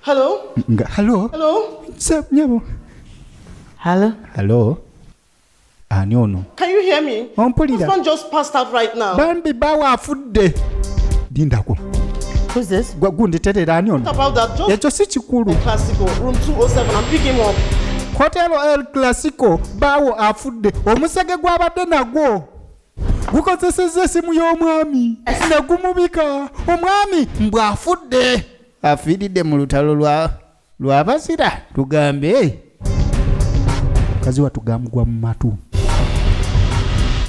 Hello? Hello? Hello? Sup, nyabo? Hello? Hello? Anyono. Can you hear me? This one just passed out right now. Bambi bawa afudde. Dindako. Who's this? Gundi terera anyono. What about that? Just Echo si kikulu. Classical, room 207. I'm picking him up. Hotel El Clasico bawo afudde. Omusege gwabadde nagwo. Gukozesezza essimu y'omwami. Nagumubika. Omwami mbw afudde. Afiiridde mu lutalo lw'abazira tugambe. Kazi watugambwa mu matu.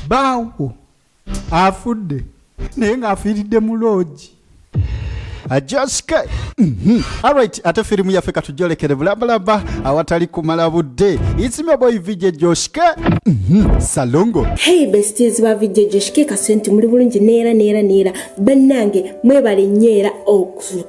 Bawo afudde naye ng'afiiridde mu loogi. Ajoske. Alright, ate firimu yaffe katujolekere bulabalaba awatali kumala budde. It's my boy VJ Joshke. Salongo. Hey besties ba VJ Joshke kasenti muri bulungi neera bannange mwebale nyeera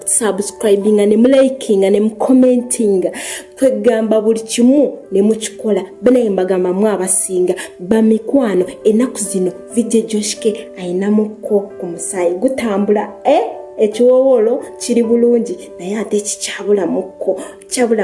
subscribing ne liking ne commenting kwegamba buli kimu ne mukikola banaye mbagamba mwabasinga bamikwano enaku zino VJ Joshke ayinamuko ku musayi gutambula ekiwowolo kiri bulungi naye ate kyabula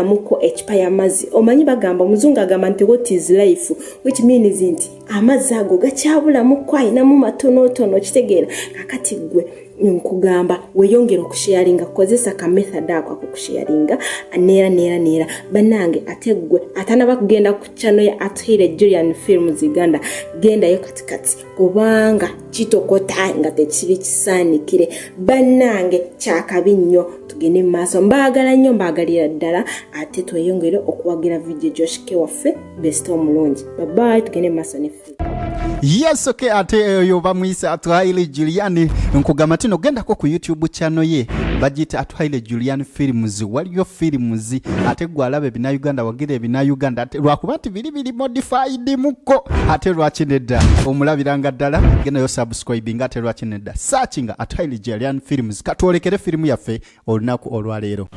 muko ekipa y'amazzi. Omanyi bagamba omuzungu agamba nti what is life, which means nti amazzi ago gakyabula muko ayinamu matonotono. Kitegeera kakati gwe nkugamba weyongera okusharinga kozesa ka method ako akusharinga neera banange ate gwe atanaba kugenda ku channel ya Atuhaire Julian Films Uganda genda yo katikati kubanga kitokota nga tekiri kisaanikire banange kyakabi nnyo tugende maaso mbagala nnyo mbagalira ddala ate tweyongere okuwagira VJ Joshke waffe best omulungi bye bye tugende maaso ne Yes, okay, ate yo bamwisa Atuhaire Julian nkugamba tino genda ko ku YouTube channel ye bagita Atuhaire Julian Films waliyo films ate gwalabe bina Uganda wagire bina Uganda ate lwakubati bili modified muko ate lwakinedda omulabiranga ddala genda yo subscribing ate lwakinedda searching Atuhaire Julian Films katwolekere filmu yaffe olunaku olwaleero.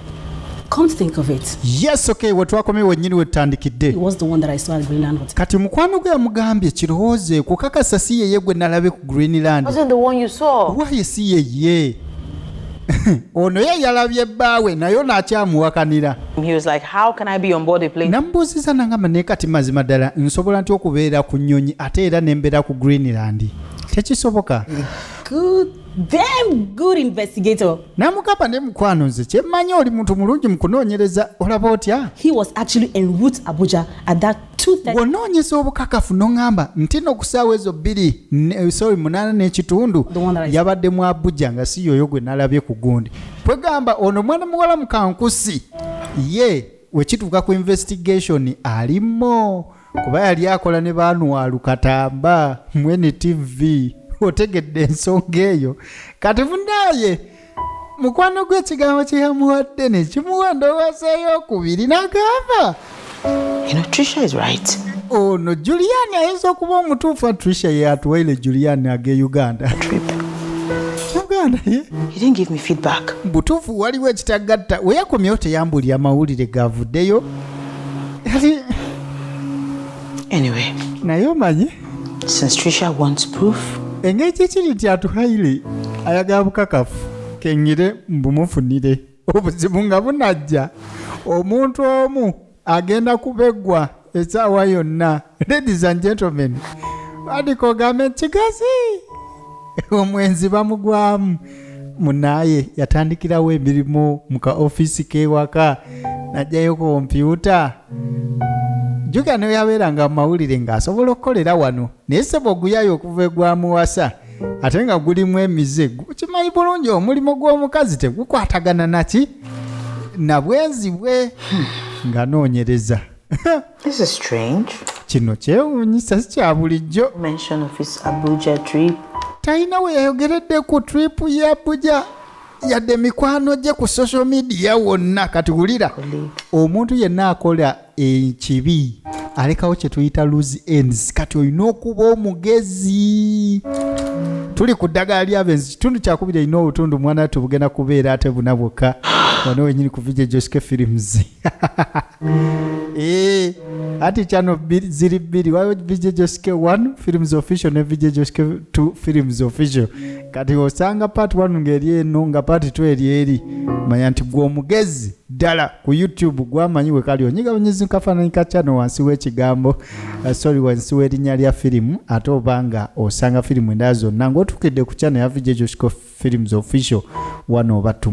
Come to think of it. Yes, okay, wetwakome wenyini wetandikidde. It was the one that I saw at Greenland Hotel. Kati mukwano gwe yamugambye kirowooze kukakasa si yeye gwe nalabe ku Greenland. Wasn't the one you saw? Why si yeye? Ono ye yalabye bbaawe nayo n'akyamuwakanira. He was like, how can I be on board a plane? Nambuuziza nangamba naye kati mazima ddala nsobola nti okubeera ku nnyonyi ate era nembeera ku Greenland. Tekisoboka. Damn good investigator. Namugamba ne mukwano nze kyemmanyi oli muntu mulungi mu kunoonyereza olaba otya? He was actually en route Abuja at that 2:30. Wonoonyeza obukakafu n'oŋŋamba nti no ku ssaawa ezo 8 n'ekitundu yabadde mu Abuja nga si yoyo gwe nalabye ku gundi. Kwegamba ono mwana muwala mukankusi ye wekituuka ku investigation alimo kuba yali akola ne Banuwalu Katamba mwene TV. Otegedde ensonga eyo kati fundaye mukwano gw'ekigambo kye yamuwadde ne kimuwa ndowooza ey'okubiri n'agamba Trisha is right. ono Julian ayinza okuba omutuufu. Trisha ye Atuhaire Julian age Uganda. He didn't give me feedback. Butuufu waliwo ekitagatta we yakomyewo teyambulira amawulire gavuddeyo. Anyway, naye omanyi since Trisha wants proof, engeri kiri nti Atuhaire ayagala bukakafu kenyire mbumufunire obuzibu nga bunajja omuntu omu agenda kubeggwa essaawa yonna. Ladies and gentlemen, Radical Government kigazi omwenzi bamugwamu munaye yatandikirawo emirimu muka ofisi kewaka najjayo kompyuta juga ne yabeeranga mu mawulire ng'asobola okukolera wano naye sebo oguyayo okuva egwamuwasa ate nga gulimu emize kimanyi bulungi omulimu gw'omukazi tegukwatagana naki na bwenzi bwe ng'anoonyereza. this is strange. Kino kyewuunyisa si kya bulijjo. Mention of his Abuja trip. Talina we yayogeredde ku trip ya Abuja yadde mikwano gye ku social media wonna. Kati wulira omuntu yenna akola ekibi alekawo kye tuyita loose ends. Kati olina okuba omugezi. Tuli ku ddagala lya benzi kitundu kyakubiri erina obutundu mwana tubugenda kubeera ate buna bwokka. wano wenyini ku VJ Joske Films. Ati channel ziri bbiri waliwo VJ Joske 1 Films Official ne VJ Joske 2 Films Official. Kati osanga part 1 ngeri eno nga part 2 eri manya nti gwo mugezi ddala ku YouTube gwamanyiwe kali onyiga bunyezi kafaananyi ka channel wansi w'ekigambo wansi w'erinnya lya firimu ate obanga osanga firimu endala zonna ng'otukidde ku channel ya VJ Joske Films Official 1 oba 2.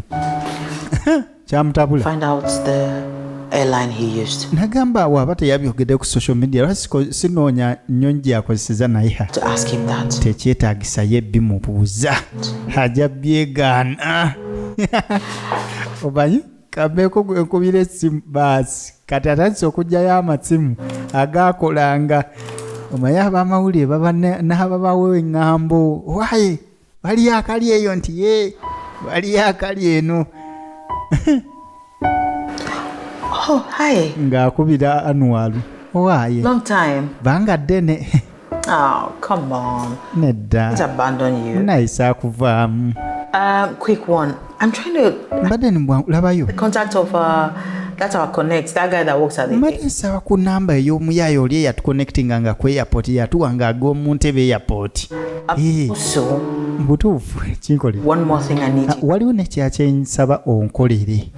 Kyamutabula. Find out the airline he used. Nagamba waba teyabyogedde ku social media lwaki sinoonya nnyonji akozeseza naye To ask him that. tekyetaagisa ye bimubuuza ajja byegaana. Omanyi kabeeko gwenkubira essimu baasi kati atandise okugyayo amasimu agaakolanga. Omanyi ab'amawulire baba n'ababawo eŋŋambo waaye waliyo akali eyo nti ye waliyo akali eno. Oh, hi. Ng'akubira Anwaru. Waaye. Long time. Banga ddene. Oh, come on. Nedda. Let's abandon you. Nayisa kuvaamu. Quick one. I'm trying to Mbadde labayo. the contact of that's our connect, that guy that works at the Mbadde nsaba ku namba ey'omuyaayo oli eyatuconnectinga nga ku airport yatuwanga ag'omu ntebe airport. So, Butuufu kinkolera. one more thing I need you. Waliwo ne kyakyenyisaba onkolere.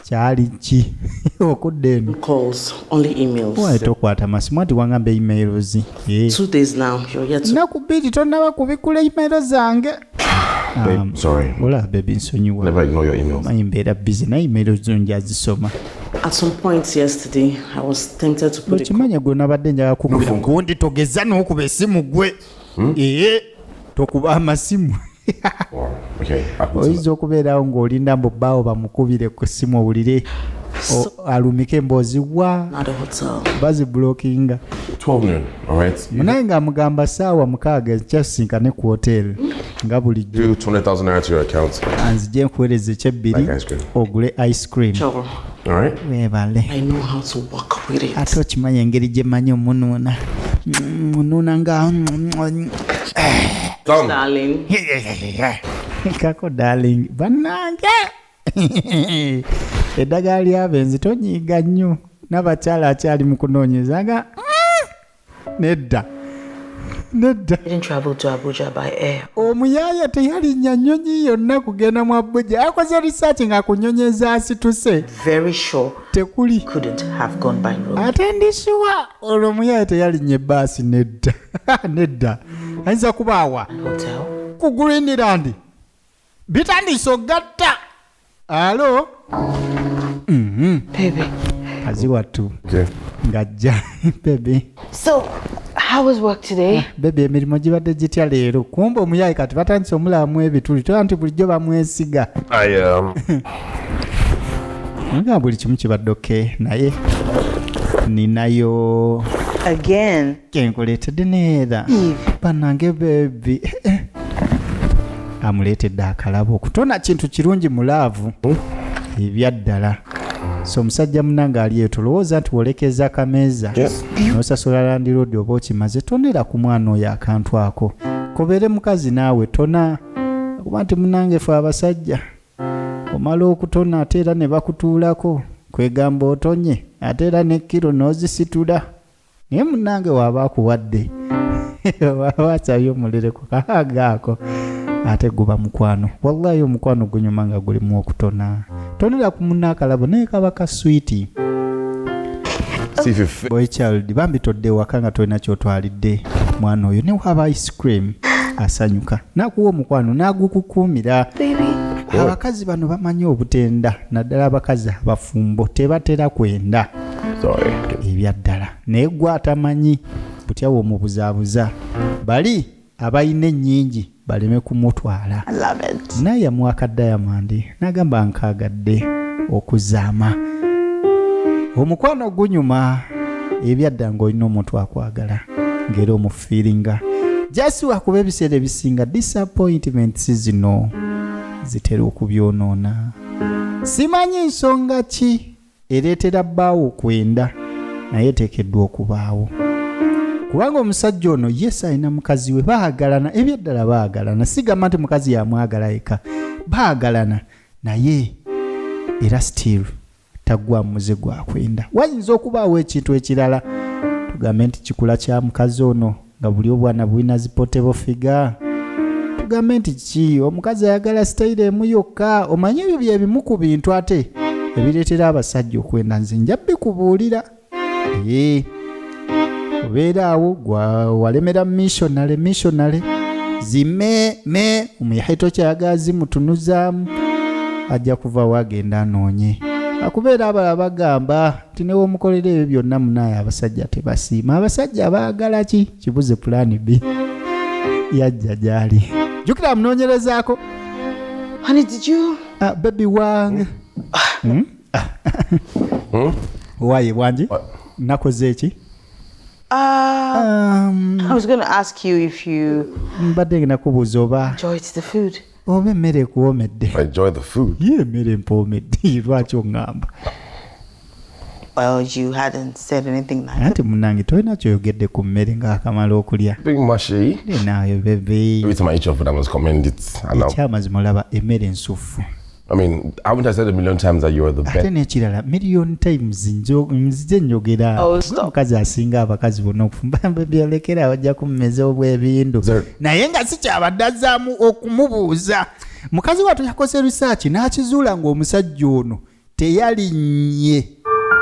Kyali ki? Okudde eno. Calls, only emails. Wali tokwata masimu ati wangamba emails. 2 days now, you're yet to... Naku bbiri tonnaba kubikula email zange. Babe, sorry. Hola, baby, nsonyiwa. Never ignore your emails. Manyi mbeera busy naye email zonja azisoma. At some point yesterday, I was tempted to put a call. Okimanya gwe nabadde njagala kukubira gundi togeza n'okuba essimu gwe. Tokuba amasimu. Wow. Okay. Oyinza okubeerawo ng'olinda mbu bbaawo bamukubire ku ssimu owulire alumike emboozi wa At a hotel. bazibulookinga. 12 noon, all right? Munaye ng'amugamba ssaawa 6 ekyasinkane ku hoteri nga bulijjo. Do 20,000 naira to your account. Anzije nkuweereza eky'ebbiri Like ice cream. ogule ice cream. Sure. All right? Weebale. I know how to work with it. Ate okimanyi engeri gye mmanyi omunuuna. Munuuna nga Done. Darling. kako darling bannange. Eddagala ly'abenzi tonyiiga nnyo n'abakyala akyali mu kunoonyeza nga nedda. Didn't travel to Abuja by air. Omuyaaya teyalinnya nnyonyi yonna kugenda mu Abuja. Akoze research nga kunyonyeza asituse. Very sure Tekuli. couldn't have gone by road. Ate ndisuwa olwo omuyaaya teyalinnya ebbaasi nedda. Nedda. Ayinza kubaawa. Hotel. Ku Greenland. Bitandise ogatta. Alo? Baby. Kazi wattu. Okay. Ngajja. Bebe. So, how was work today? Bebe emirimu gibadde gitya leero. Kumba omuyayi kati batandise omulamu ebituli. Tola nti bulijjo bamwesiga. Nga buli kimu kibadde okay naye ninayo Again. kenkuleetedde neera bannange bebi amuleetedde akalabo okutona kintu kirungi mu laavu ebyaddala. So omusajja munange ali tolowooza nti wolekeza akameeza n'osasula landiroodi oba okimaze tonera ku mwana oyo akantu ako kobeere mukazi naawe tona kuba nti munange fe abasajja omala okutona ate era ne bakutuulako kwegamba otonye ate era ne kiro n'ozisitula naye munange waaba akuwadde waaba asabye omulere ku kahaaga ako ate guba mukwano. Wallahi omukwano gunyuma nga gulimu okutona. Tonera ku munna akalabo naye kaba ka sweeti. See if you fit. Boy child bambi todde waka nga tolina kyotwalidde mwana oyo ne waba ice cream asanyuka nakuwa omukwano nagukukuumira. Abakazi bano bamanyi obutenda naddala abakazi abafumbo tebatera kwenda Sorry. ebyaddala naye gwe atamanyi butyawo omubuzaabuza bali abayina ennyingi baleme kumutwala. I love it. Naye yamuwaka Diamond n'agamba nkaagadde okuzaama omukwano gunyuma ebyadda ng'olina omuntu akwagala ng'era omufiiringa jasi wakuba ebiseera ebisinga disappointments zino zitera okubyonoona. Simanyi nsonga ki ereetera bbaawo okwenda naye eteekeddwa okubaawo kubanga omusajja ono yes alina mukazi we baagalana ebyaddala baagalana sigamba nti mukazi yamwagala eka baagalana naye era still tagwa muze gwakwenda. Wayinza okubaawo ekintu ekirala tugambe nti kikula kya mukazi ono nga buli obwana bulina zipotable figure. Tugambe nti ki omukazi ayagala style emu yokka. Omanyi ebyo bye bimu ku bintu ate ebireetera abasajja okwenda. Nze nja bikubuulira. Obeera awo walemera missionary zime omuyaito kyayagala zimutunuzaamu ajja kuva wagenda anoonye. Akubeera abalala bagamba nti newe omukolera ebyo byonna munaye abasajja tebasiima. Abasajja abaagala ki? Kibuze plan B yajja gyali. Jukira munoonyerezaako. Honey, did you? Baby wange. Waye bwanji? Nakoze ki? I was going to ask you if you mbadde nakubuuza oba enjoyed the food. oba emmere ekuwoomedde. I enjoy the food. Ye emmere empoomedde lwaki oŋŋamba? Well, you hadn't said anything nice. Anti munnange tolina kyoyogedde ku mmere ng'akamala okulya. Being mushy. Naawe bebe. Every time I eat your food, I must commend it. I know. Ekyamazima olaba emmere ensuffu. I mean, haven't I said a million times that you are the best? Ate n'ekirala million times nzije njogera. Omukazi asinga abakazi bonna okufumba byolekera wajja kummeza obwebindu. Naye nga si kyabadde azzaamu okumubuuza. Mukazi wattu yakoze research n'akizuula ng'omusajja ono teyalinnye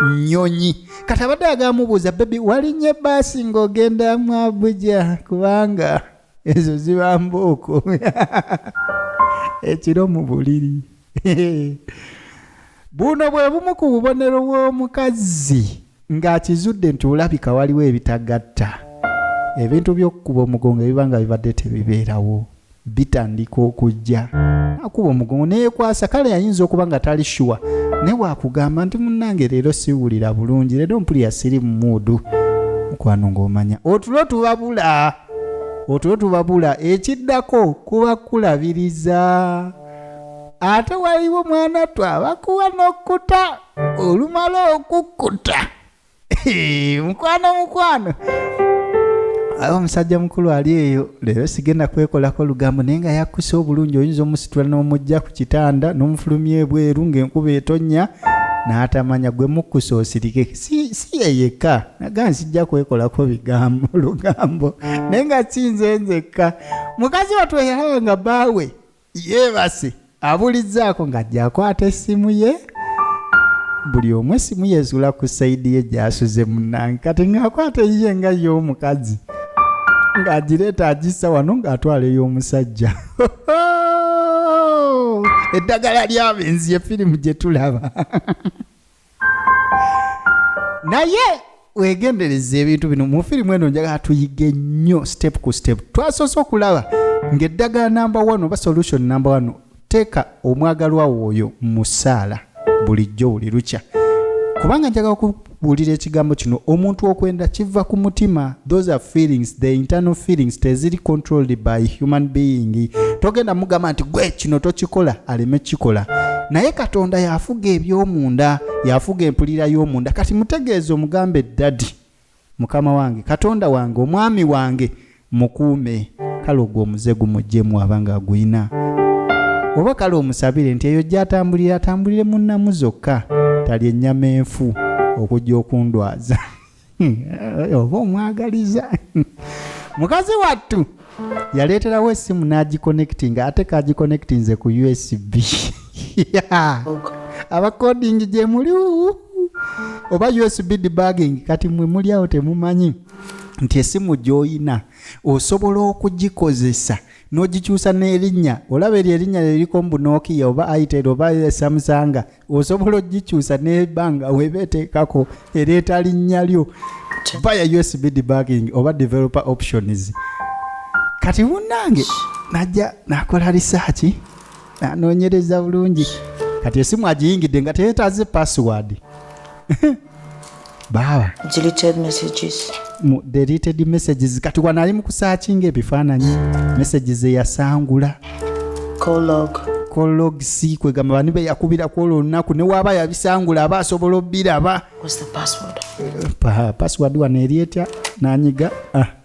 nnyonyi. Kati abadde agamubuuza baby walinnye baasi ng'ogenda mu Abuja kubanga ezo ziba mbooko. Ekiro mu buliri. Buno bwe bumu ku bubonero bw'omukazi ng'akizudde nti olabika waliwo ebitagatta. Ebintu by'okukuba omugongo ebibanga bibadde tebibeerawo bitandika okujja. Akuba omugongo neekwasa kale yayinza okuba nga tali sure. Ne waakugamba nti munnange leero siwulira bulungi, leero mpulira siri mu muudu. Mukwano ng'omanya otulo tubabula ekiddako kuba kulabiriza. Ate waliwo mwana twabakuwa n'okkuta olumala okukkuta. Mukwano omusajja mukulu ali eyo leero sigenda kwekolako lugambo naye nga yakkuse obulungi oyinza omusitula n'omujja ku kitanda n'omufulumya ebweru ng'enkuba etonnya n'atamanya gwe mukkusa osirike. Si yeyekka naga nsijja kwekolako lugambo naye nga sinze nzekka. Mukazi wattu eyalaba nga baawe yeebase abulizzaako ng'ajja akwata essimu ye. Buli omu essimu yeesula ku sayidi ye gy'asuze munnange kati ng'akwata eyiye nga y'omukazi ng'agireeta agissa wano ng'atwala ey'omusajja. Eddagala ly'abenzi ye firimu gye tulaba. Naye weegendereza ebintu bino mu firimu eno njagala tuyige nnyo step ku step. Twasoose okulaba ng'eddagala number 1 oba solution number 1 teeka omwagalwa oyo mu ssaala bulijjo buli lukya. Kubanga njagala okubuulira ekigambo kino omuntu okwenda kiva ku mutima. Those are feelings, the internal feelings teziri controlled by human being. Togenda mugamba nti gwe kino tokikola aleme kikola. Naye Katonda yafuga eby'omunda, yafuga empulira y'omunda. Kati mutegeeze omugambe daddy mukama wange Katonda wange omwami wange mukuume. Kale ogwo omuze gumuggyemu abanga aguyina. Oba kale omusabire nti eyo gy'atambulira atambulire munnamu zokka tali ennyama enfu okujja okundwaza. Oba omwagaliza. Mukazi wattu yaleeterawo essimu n'agiconnectinga ate kagiconnectinze ku USB. Abacoding gye muli oba USB debugging kati mwe muli awo temumanyi nti essimu gy'oyina osobola okugikozesa n'ogikyusa n'erinnya. Olaba erinnya liriko mu Nokia oba Itel oba Samsung osobola ogikyusa n'ebbanga weebeeteekako ereeta linnya lyo via USB debugging oba developer options. Kati munnange najja nakola research anoonyereza bulungi. Kati essimu agiyingidde nga teyeetaaze password. Baba Deleted messages. Deleted messages. Kati wanali mu kusearching ebifaananyi messages eyasangula. Call log si kwegamba bani be yakubira ku olunaku ne waba yabisangula aba asobola obbiraba. What's the password? Password wana erieta nanyiga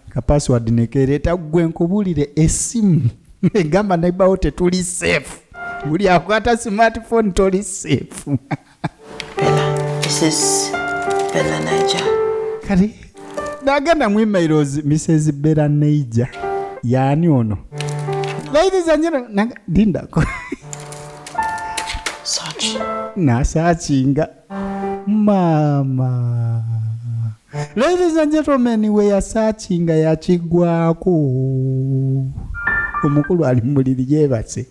ka password nekereeta gwe nkubulire essimu egamba naibawo tetuli safe. buli akwata smartphone toli safe. Bella, this is Bella Niger. Kati nagenda mu emails Mrs. Bella Niger. Yani ono. Ladies and gentlemen, dindako. Search. Nasachinga. Mama. Ladies and gentlemen, we are searching ya chigwako. Omukulu ali muliri yebatse.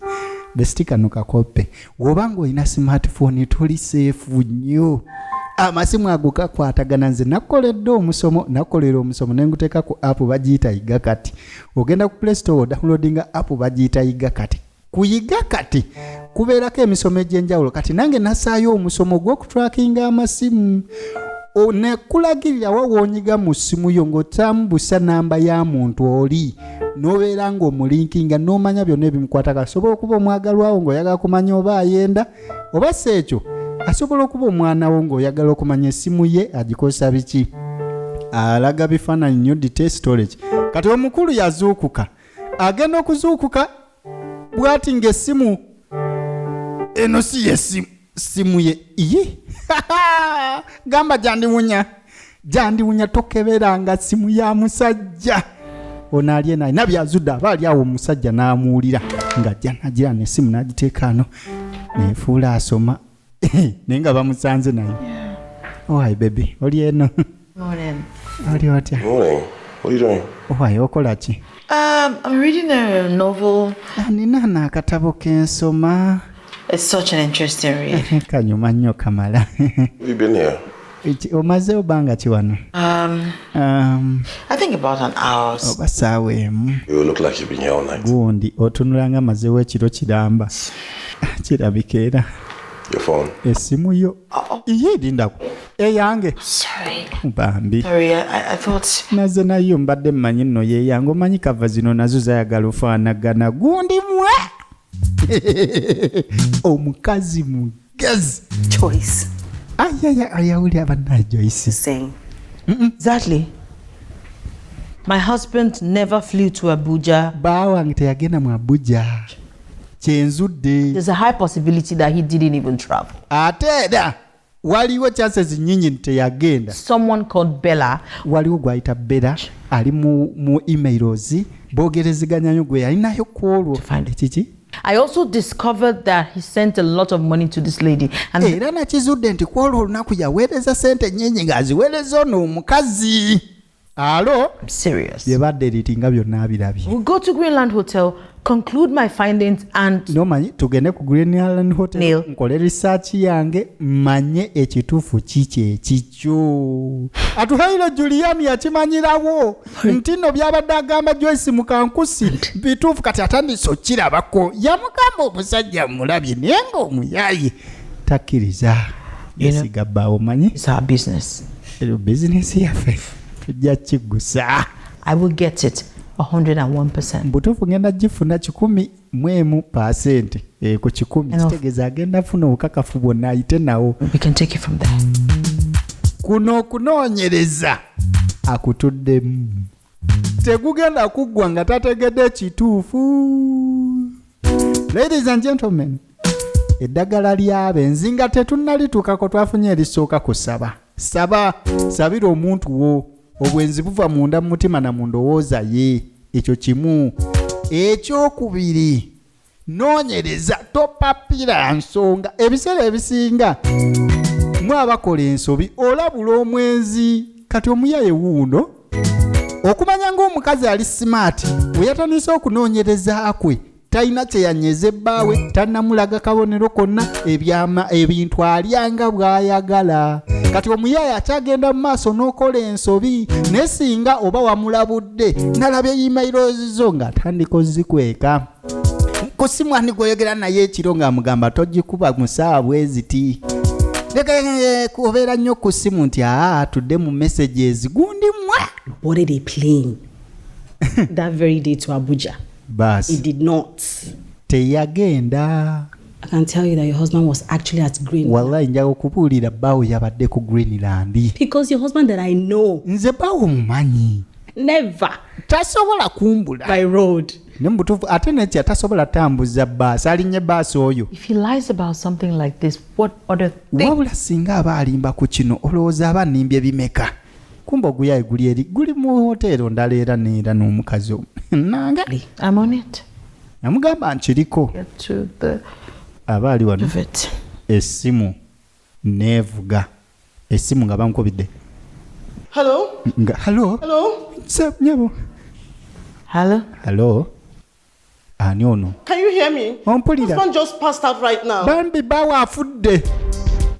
Bestika nukakope. Wobango ina smartphone tuli safe nnyo. Amasimu ago kakwatagana nze nakoledde omusomo nenguteeka ku app bagiyita Yiga Kati. Ogenda ku Play Store downloadinga app bagiyita Yiga Kati. Ku Yiga Kati kubeerako emisomo egy'enjawulo. Kati nange nasaayo omusomo gw'okutrackinga amasimu. Nekulagirira wawoonyiga mu ssimu yo ng'otambusa namba ya muntu oli n'obeera ng'omulinkinga n'omanya byonna ebimukwatako. Asobola okuba omwagalwawo ng'oyagala kumanya oba ayenda oba si ekyo. Asobola okuba omwana wo ng'oyagala okumanya essimu ye agikosa biki. Alaga bifaananyi nnyo detail storage. Kati omukulu yazuukuka. Agenda okuzuukuka bw'ati ng'essimu eno si y'essimu ye. Iye. Gamba jandiwunya tokeberanga simu ya musajja. Ono alye naye nabyazudde aba ali awo omusajja n'amuwulira ng'ajja nagira n'essimu n'agiteeka ano neefuula asoma. Naye nga bamusanze naye. Oh, hi baby. Oli eno? Morning. Oli otya? Morning. What are you doing? Oh, hi, okola ki? I'm reading a novel. Nina n'akatabo kensoma. It's such an interesting read. Kanyuma nnyo kamala. Have you been here? Omazeewo bbanga ki wano? I think about an hour. Oba ssaawa emu. You look like you've been here all night. Gundi otunula nga mazeewo ekiro kiramba. Kirabika era. Your phone? Essimu yo. Iye lindako. Eyange. Sorry. Bambi. Sorry, I thought... Naze nayo mbadde mmanyi nno yeyange. Omanyi kava zino nazo zayagala ofaanagana. Gundi mwe! Omukazi mugezi. Choice. Ayawulira bannaye Joyce. Saying. Exactly. My husband never flew to Abuja. Bawange teyagenda mu Abuja. Kyenzudde. There's a high possibility that he didn't even travel. Ate era waliwo chances nnyingi teyagenda. Someone called Bella. Waliwo gwayita Bella ali mu emails bogereziganya gwe alinayo kwolwo. Kiki? I also discovered that he sent a lot of money to this lady. And era nakizudde nti kwolwo olunaku yaweereza sente nnyingi ng'aziweereza ono omukazi. Alo? I'm serious. Byebadde eritinga byonna abirabye. We'll go to Greenland Hotel, conclude my findings and... Nomanyi tugende ku Greenland Hotel. Neil. Nkole research yange manye ekituufu kiki ekikyo. Atuhaire Julian yakimanyirawo. Nti nno byabadde agamba Joyce Mukankusi bituufu kati atandise okirabako. Yamugamba omusajja mulabye naye ng'omuyaye takkiriza. Yesiga bbaawo manyi. It's our business. Business yaffe tujja kigusa. I will get it 101%. Mbutuufu ngenda gifuna 100% ku 10 kitegeeza agenda funa obukakafu bwonna ayite nawo. We can take it from there. Kuno okunoonyereza akutuddemu. Tegugenda kuggwa nga tategedde kituufu. Ladies and gentlemen, eddagala ly'abenzi nga tetunnalituukako twafunye erisooka kusaba. Sabira omuntu wo. Obwenzi buva munda mu mutima na mu ndowooza ye. Ekyo kimu. Ekyokubiri, noonyereza topapira nsonga. Ebiseera ebisinga mwe abakola ensobi olabula omwenzi. Kati omuyaye wuuno okumanya ng'omukazi ali smart bwe yatandise okunoonyereza akwe talina kye yanyeze bbaawe tannamulaga kabonero konna ebintu alyanga bw'ayagala. Kati omuyaye akyagenda mu maaso n'okola ensobi naye singa oba wamulabudde nalabye emails zo ng'atandika ozikweka. Ku simu ani gw'oyogera naye ekiro ng'amugamba togikuba mu ssaawa bwe ziti. Obeera nnyo ku simu nti atudde mu messages gundi mwa. What did he playing that very day to Abuja? Bas. He did not. Teyagenda. I can tell you that your husband was actually at Greenland. Wallahi njaga okubuulira bbaawo yabadde ku Greenland. Because your husband that I know. Nze bbaawo mumanyi. Never. Tasobola kumbula. By road. Nembutufu ate nekya tasobola tambuza baasi alinnye baasi oyo. If he lies about something like this, what other things? Wabula singa aba alimba ku kino olowooza aba nimbye bimeka. Kumba oguyayi guli mu hoteero ndala era neera n'omukazi nange. I'm on it. Namugamba nkiriko. Get to the Aba ali wano. of it. Essimu neevuga. Essimu nga bankubidde. Hello? Hello? Hello? Nyabo. Hello? Ani ono? Can you hear me? Ompulira. Husband just passed out right now. Bambi bawa afudde.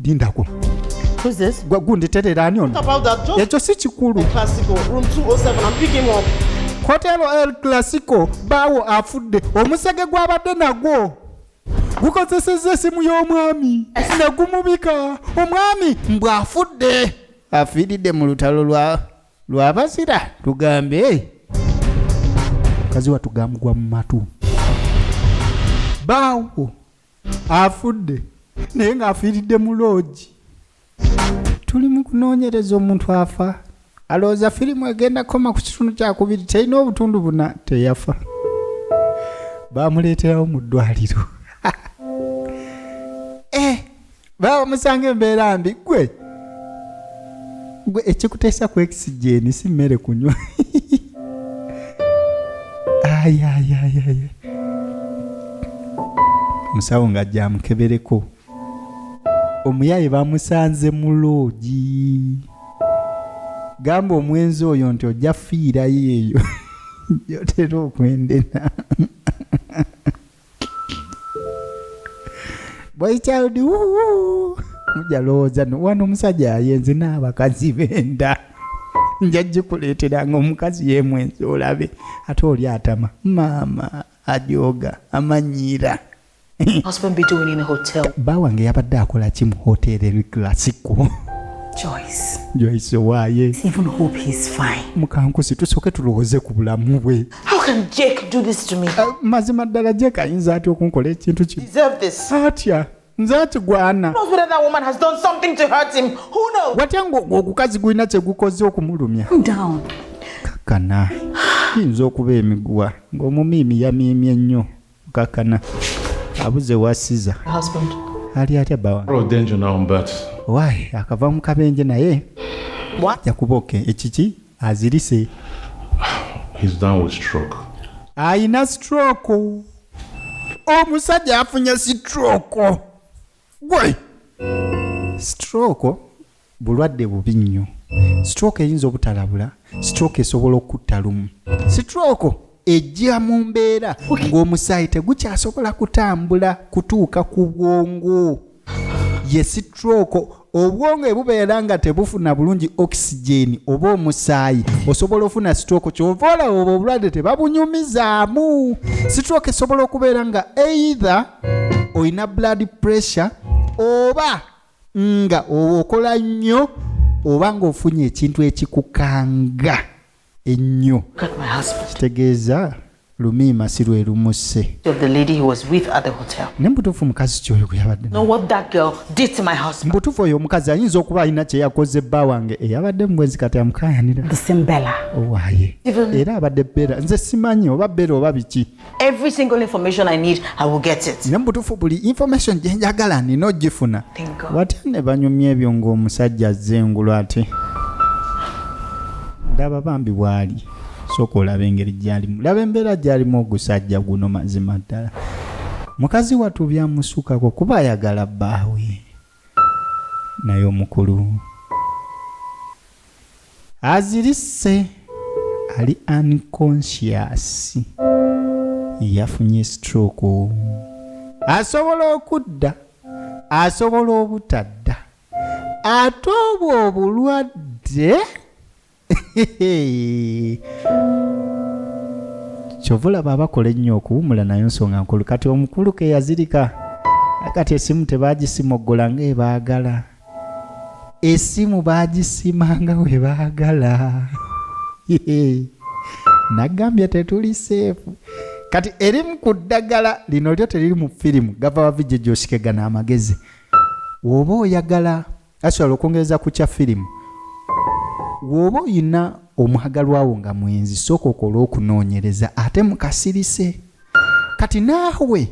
Dindako. Who's this? Gundi terera ani ono? What about that? Just Ekyo si kikulu. Classical, room 207. I'm picking him up. Hotelo El Clasico bawo afudde. Omusege gwabadde nagwo. Gukozesezza essimu y'omwami. Nagumubika. Omwami mbw'afudde. Afiiridde mu lutalo lw'abazira tugambe. Mukazi wa tugambwa mu matu. Bawo afudde. Naye ng'afiiridde mu loogi. Tuli mu kunoonyereza omuntu afa. Alowooza firimu egenda koma ku kitundu kyakubiri terina obutundu buna teyafa. Bamuleeterawo mu ddwaliro. Bamusanga embeera mbi gwe ekikuteesa ku oxygen si mmere kunywa. Musawo ng'ajja amukebereko. Omuyaye bamusanze mu loogi. Gamba omwenzi oyo nti ojja fiirayo eyo. Yotera okwendena. Boy child, mujja lowooza wano omusajja ayenze n'abakazi benda. Njajja kuleeteranga omukazi yeemwenzi olabe. Ate oli atama. Maama ajoga amanyiira. Husband be doing in a hotel? Bawange yabadde akola ki mu hoteeri El Clasico? Joyce waaye. Even hope he's fine. Mukankusi tusooke tulowooze ku bulamu bwe. How can Jake do this to me? Mazima ddala Jake ayinza atya okunkola ekintu kino? Deserve this. Atya nze atigwana. Who knows whether that woman has done something to hurt him? Who knows? Watya ng'ogukazi gulina kye gukoze okumulumya? Down. Kakkana. Kiyinza okuba emiguwa ng'omumiimi yamiimye ennyo. Kakkana. Abuze wasiza. Husband. Ali atya bawa. Oh, danger now, but Why? Akava mu kabenje naye. What? Yakuboke ekiki azirise. he's down with stroke. Ayina stroke. Omusajja afunye stroke. Gwe. Stroke bulwadde bubi nnyo. Stroke eyinza obutalabula. Stroke esobola okutta lumu. Stroke ejja mu mbeera ng'omusaayi tegukyasobola kutambula kutuuka ku bwongo. Ye stroke obwongo ebubeera nga tebufuna bulungi oxygen oba omusaayi osobola ofuna stroke kyova olaba obwo obulwadde tebabunyumizaamu. Stroke esobola okubeera nga either oyina blood pressure oba nga okola nnyo oba ng'ofunye ekintu ekikukanga ennyo. Got my husband. Kitegeeza lumiima si lwe lumuse. Of the lady he was with at the hotel. Ne mbutuufu mukazi kyoyo gwe yabadde. Know what that girl did to my husband? Mbutuufu oyo omukazi ayinza okuba alina kye yakoze bba wange eyabadde mubwenzi kati amukaayanira. The same Bella. Owaaye. Era abadde Bera. Nze simanyi oba Bera oba biki. Every single information I need, I will get it. Ne mbutuufu buli information gye njagala nina ogifuna. Thank God. Watya ne banyumya ebyo ng'omusajja azze engulu ate. Ndaba bambi bw'ali. Sooka olaba engeri gy'alimu. Laba embeera gy'alimu ogusajja guno mazima ddala. Mukazi wattu byamusukako kuba ayagala bbaawe. Naye omukulu azirise ali unconscious. Yafunye stroke. Asobola okudda. Asobola obutadda. Ate obwo obulwadde kyovula babakola ennyo okuwumula naye nsonga nkulu kati omukulu ke yazirika kati essimu tebaagisimoggola ng'ebaagala essimu baagisimanga we baagala nagambye tetuli seefu kati erimu ku ddagala lino lyo teriri mu firimu gava wa vijje gyosikegana amagezi woba oyagala asobola okwongereza ku kya firimu Woba oyina omwagalwawo nga mwenzi sooka okola okunoonyereza ate mukasirise. Kati naawe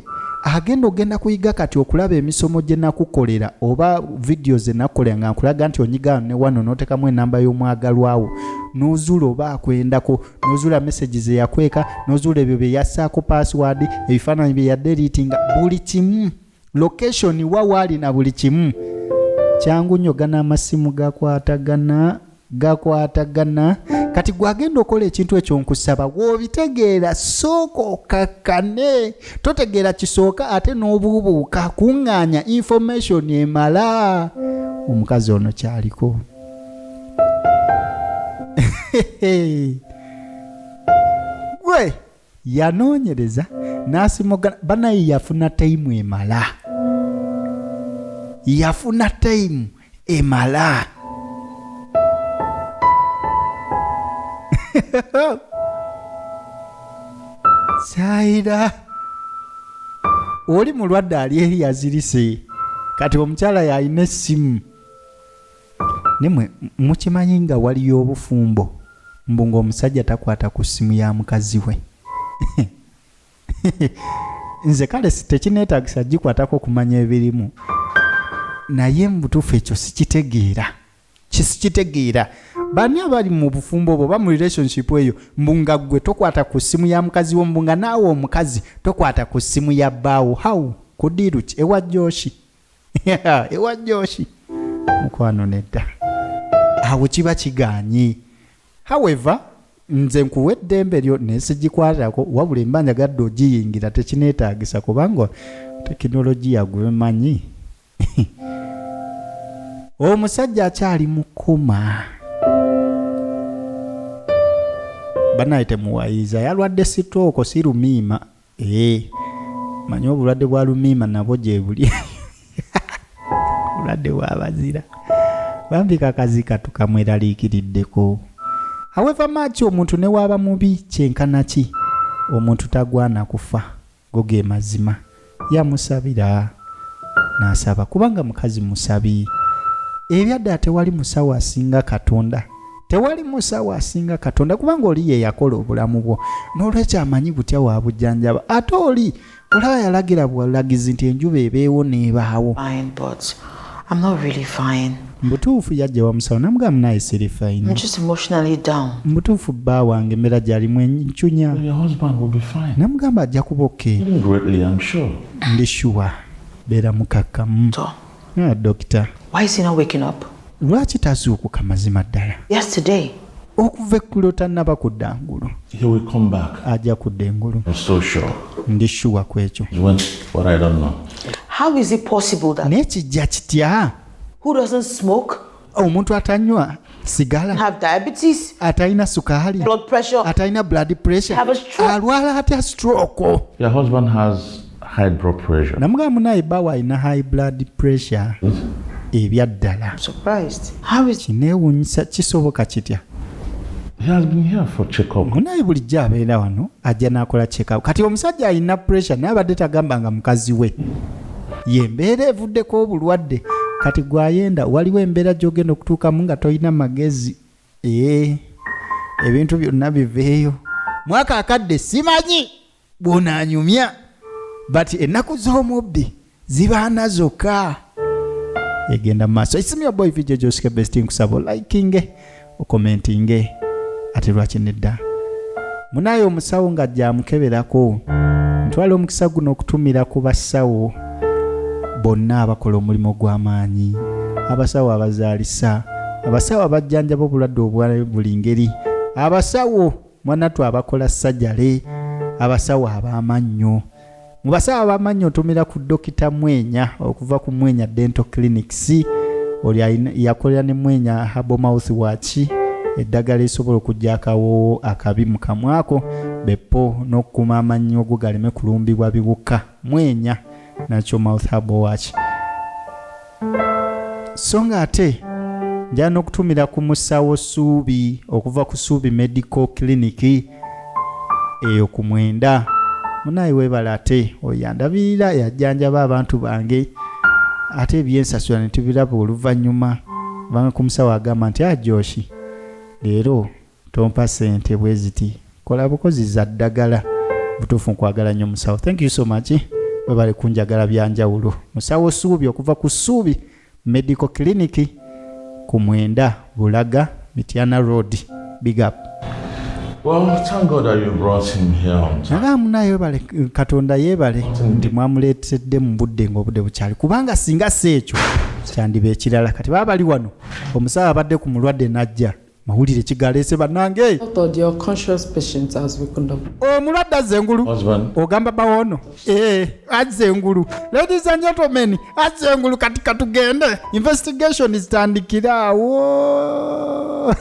ogenda kuyiga kati okulaba emisomo gye nakukolera oba vidiyo ze nakukolera nga nkulaga nti onyigaano ne wano n'otekamu enamba y'omwagalwawo n'ozuula oba akwendako n'ozuula message ze yakweka n'ozuula ebyo bye yassaako password ebifaananyi bye yadelitinga buli kimu location wa waali na buli kimu kyangu nnyo gana amasimu gakwatagana kati gwagenda okola ekintu ekyo nkusaba w'obitegeera sooka okakkane totegeera kisooka ate n'obuubuuka kuŋŋaanya information emala omukazi ono kyaliko gwe yanoonyereza n'asimugana banaye yafuna time emala Saida oli mulwadde ali eri yazirise kati omukyala yalina essimu nemwe mukimanyi nga waliyo obufumbo mbu ng'omusajja takwata ku ssimu ya mukazi we nze kale tekineetaagisa gikwatako kumanya ebirimu naye mbutuufu ekyo sikitegeera bani abali mu bufumbo oba mu relationship eyo mbunga gwe tokwata ku ssimu ya mukazi wo mbunga naawe omukazi tokwata ku ssimu ya bbaawo how kudiruki ewa Joshi mukwano nedda awo kiba kiganye however nze nkuwa eddembe lyo nesigikwatako wabula embanja gadde ogiyingira tekineetaagisa kubanga tekinologiya gwemanyi omusajja akyali mukoma banaye temuwayiza yalwadde stroke si lumiima manyi obulwadde bwa lumiima nabwo gye buli obulwadde bw'abazira bambi kakazika tukamweraliikiriddeko however maki omuntu ne waaba mubi kyenkana ki omuntu tagwana kufa go ge mazima yamusabira n'asaba kubanga mukazi musabi ebyadda tewali musawo asinga Katonda kubanga oli ye yakola obulamu bwo n'olwekyo amanyi butya wa bujjanjaba ate oli olaba yalagira bwalagizi nti enjuba ebeewo n'ebaawo I'm not really fine. Mbutuufu yajja wa musawo namugamba naye siri fine. I'm just emotionally down. Mbutuufu bba wange embeera gyalimu encunya. Your husband will be fine. Namugamba ajja kuba okay. Greatly, I'm sure. Ndi sure. Beera mukakkamu. Doctor. Why is he not waking up? Lwaki tazuukuka mazima ddala? Yesterday. Okuva eggulo tannaba kudda ngulu. He will come back. Ajja kudda engulu. I'm so sure. Ndi sure ku ekyo. What I don't know. How is it possible that nekijja kitya? Who doesn't smoke? Omuntu atanywa sigala. Have diabetes? Atalina sukaali. Blood pressure? Atalina blood pressure. Have a stroke? Alwala atya stroke. Your husband has high blood pressure. Namugamba naye bawa alina high blood pressure. Ebyaddala. I'm surprised. How is kineewuunyisa kisoboka kitya? He has been here for check-up. Munaye bulijjo abeera wano ajja n'akola check-up. Kati omusajja alina pressure naye abadde tagamba nga mukazi we. Ye mbeera evuddeko obulwadde. Kati gwayenda waliwo embeera gy'ogenda okutuukamu nga tolina magezi. Ebintu byonna biveeyo. Mwaka akadde simanyi bw'onaanyumya. But ennaku z'omubbi zibaana zokka. Egenda mu maaso. Isimu ya boy video Josike Best nkusaba liking commenting ate lwaki nedda. Munaye omusawo nga jamukeberako. Ntwala omukisa guno okutumira ku basawo bonna abakola omulimu gw'amaanyi, abasawo abazaalisa, abasawo abajjanjaba obulwadde obwa buli ngeri, abasawo mwanatu abakola sajjale, abasawo ab'amannyo. Mu basawo ab'amannyo otumira ku Dokita Mwenya okuva ku Mwenya Dental Clinics. Oli yakolera ne Mwenya Herbal Mouthwash, eddagala esobola okujja akawoowo akabi mu kamwako, beppo n'okukuma amannyo go galeme kulumbibwa biwuka. Mwenya nakyo mouth herbal wash. So nga ate njala n'okutumira ku musawo Suubi okuva ku Suubi Medical Clinic eyo ku Mwenda. Munaye weebala ate oyandabirira yajjanjaba abantu bange ate ebyensasula ne tubiraba oluvannyuma kubanga ku musawo agamba nti Joshi leero tompa sente bwe ziti kola bukozi za ddagala butuufu nkwagala nnyo musawo. Thank you so much. Bwe bali kunjagala byanjawulo. Musawo Suubi okuva ku Suubi Medical Clinic ku Mwenda Bulaga Mityana Road. Big up. Well, thank God that you brought him here on time. Naga munayo bale Katonda yebale ndi mwamuleetedde mu budde ng'obudde bukyali kubanga singa seekyo kyandiba ekirala kati baba bali wano omusawo abadde ku mulwadde najja mawulire kigaleese bannange. Doctor, your conscious patient as we could have. Omulwadde azze engulu ogamba bawono azze engulu. Ladies and gentlemen, azze engulu kati katugende investigation zitandikiraawo.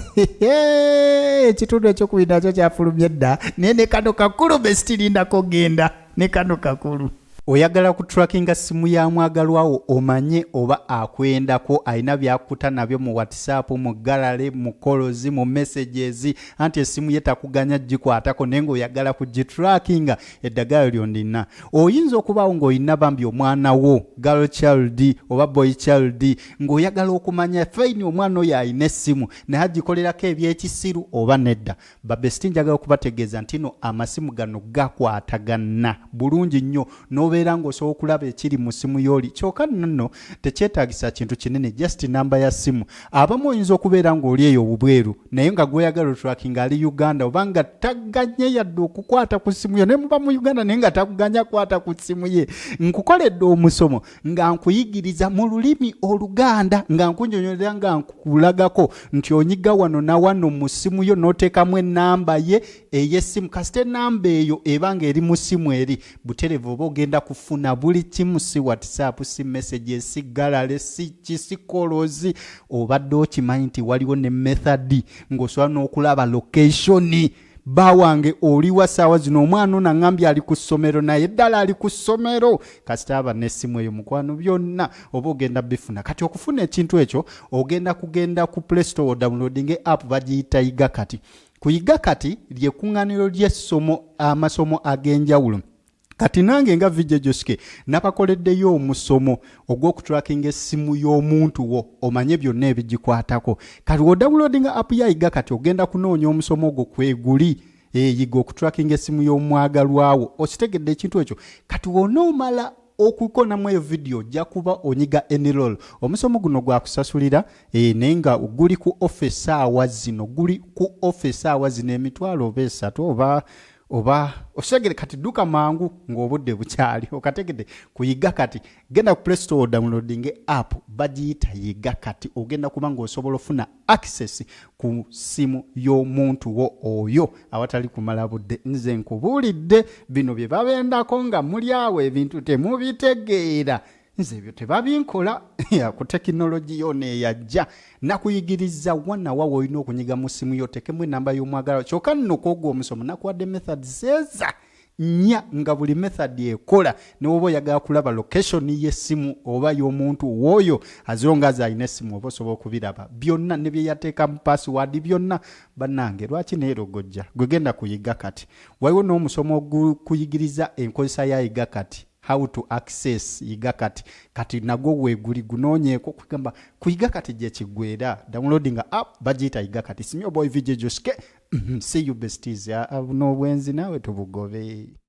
Ekitundu ekyokubiri nakyo kyafulumye dda naye ne kano kakulu besitirinako genda ne kano kakulu. Oyagala ku trackinga simu ya mwagalwawo omanye oba akwendako alina byakuta nabyo mu WhatsApp mu gallery mu calls mu messages anti esimu ye takuganya gikwatako naye ng'oyagala ku gitrackinga eddagala lyondina. Oyinza okubaawo ng'olina bambi omwana wo girl child oba boy child ng'oyagala okumanya faini omwana oyo alina essimu naye agikolerako ebyekisiru oba nedda. Babesti njagala okubategeeza nti no amasimu gano gakwatagana bulungi nnyo beera ng'osobola okulaba ekiri mu simu y'oli kyokka nno tekyetaagisa kintu kinene just namba ya simu. Abamu oyinza okubeera ng'oli eyo obubweru naye nga gweyagala otracking ali Uganda oba nga tagannye yadde okukwata ku simu ye ne muba mu Uganda naye nga takuganya kwata ku simu ye. Nkukoledde omusomo nga nkuyigiriza mu lulimi Oluganda nga nkunjonyolera nga nkulagako nti onyiga wano na wano mu simu yo n'oteekamu ennamba ye ey'essimu kasita ennamba eyo eba ng'eri mu simu eri buterevu oba ogenda kufuna buli kimu si WhatsApp si messages si gallery si kisikolozi obadde okimanyi nti waliwo ne method ng'osobola n'okulaba location bawange oliwa saawa zino omwana ono ngambye ali ku ssomero naye ddala ali ku ssomero kasita aba n'essimu eyo mukwano byonna oba ogenda bifuna kati okufuna ekintu ekyo kugenda ku Play Store downloading app bagiyita Yiga Kati. Ku Yiga Kati lyekuŋŋaaniro ly'essomo amasomo ag'enjawulo. Kati nange nga Vijay Joske nabakoleddeyo omusomo ogw'okutrackinga essimu y'omuntu wo omanye byonna ebigikwatako. Kati odownloadinga app ya Yiga Kati ogenda kunoonya omusomo ogwo kweguli yiga okutrackinga essimu y'omwagalwawo okitegedde ekintu ekyo. Kati onoomala okukonamu eyo video ojja kuba onyiga enroll. Omusomo guno gwakusasulira naye nga guli ku office hours zino emitwalo oba 3 oba osegere kati duka mangu ng'obudde bukyali okategedde ku Yiga Kati genda ku Play Store downloading app bagiyita Yiga Kati ogenda kuba ng'osobola ofuna access ku simu y'omuntu wo oyo awatali kumala budde. Nze nkubuulidde bino bye babendako nga muli awo ebintu temubitegeera nze ebyo tebabinkola ku tekinologi yona eyajja nakuyigiriza wana wawe olina okunyiga mu simu yo tekemu enamba y'omwagala kyokka nno kwogwa omusomo nakuwadde method zeza nya nga buli method ekola ne woba oyagala kulaba location y'essimu oba y'omuntu woyo azonga azalina essimu oba osobola okubiraba byonna ne bye yateeka mu password byonna bannange lwaki neero gojja gwegenda ku Yiga Kati waliwo n'omusomo kuyigiriza enkozesa ya Yiga Kati how to access Yiga Kati kati nagwo weeguli gunoonyeeko kugamba ku Yiga Kati gye kiggweera downloading app bagiyita Yiga Kati. Simyo boy Vijay Joske see you besties n'obwenzi naawe tubugobe.